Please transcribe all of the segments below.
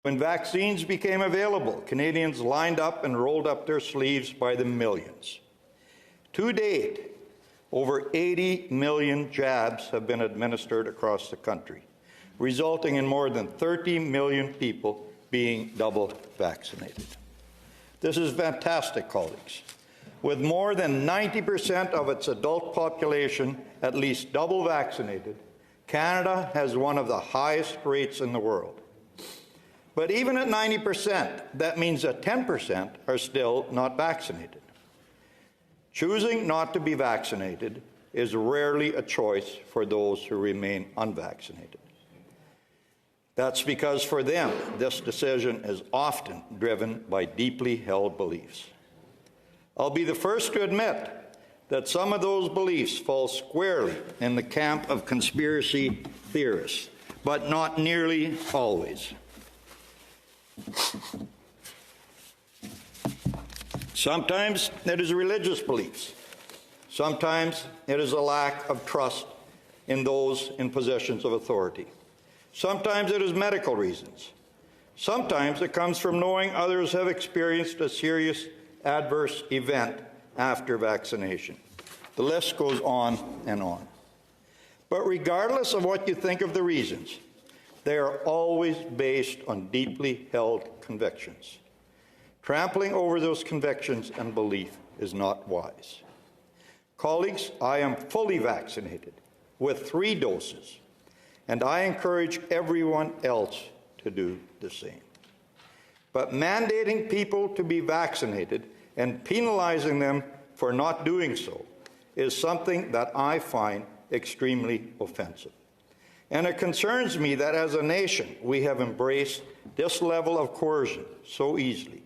When vaccines became available, Canadians lined up and rolled up their sleeves by the millions. To date, over 80 million jabs have been administered across the country, resulting in more than 30 million people being double vaccinated. This is fantastic, colleagues. With more than 90% of its adult population at least double vaccinated, Canada has one of the highest rates in the world. But even at 90%, that means that 10% are still not vaccinated. Choosing not to be vaccinated is rarely a choice for those who remain unvaccinated. That's because for them, this decision is often driven by deeply held beliefs. I'll be the first to admit that some of those beliefs fall squarely in the camp of conspiracy theorists, but not nearly always. Sometimes it is religious beliefs. Sometimes it is a lack of trust in those in positions of authority. Sometimes it is medical reasons. Sometimes it comes from knowing others have experienced a serious adverse event after vaccination. The list goes on and on. But regardless of what you think of the reasons, they are always based on deeply held convictions. Trampling over those convictions and belief is not wise. Colleagues, I am fully vaccinated with 3 doses, and I encourage everyone else to do the same. But mandating people to be vaccinated and penalizing them for not doing so is something that I find extremely offensive. And it concerns me that as a nation, we have embraced this level of coercion so easily.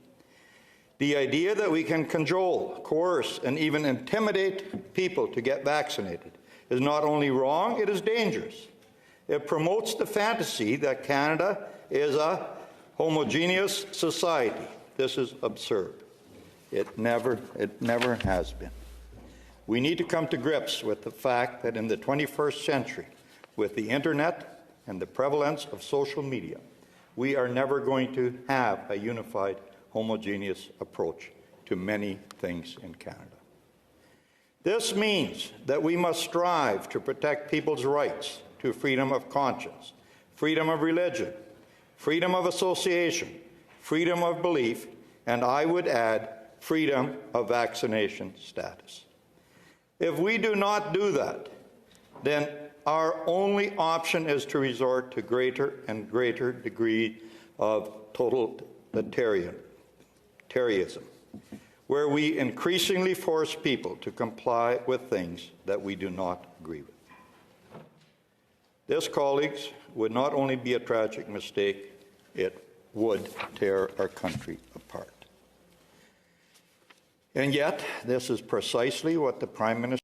The idea that we can cajole, coerce, and even intimidate people to get vaccinated is not only wrong, it is dangerous. It promotes the fantasy that Canada is a homogeneous society. This is absurd. It never has been. We need to come to grips with the fact that in the 21st century, with the internet and the prevalence of social media, we are never going to have a unified, homogeneous approach to many things in Canada. This means that we must strive to protect people's rights to freedom of conscience, freedom of religion, freedom of association, freedom of belief, and I would add, freedom of vaccination status. If we do not do that, then our only option is to resort to greater and greater degree of totalitarianism, where we increasingly force people to comply with things that we do not agree with. This, colleagues, would not only be a tragic mistake, it would tear our country apart. And yet, this is precisely what the Prime Minister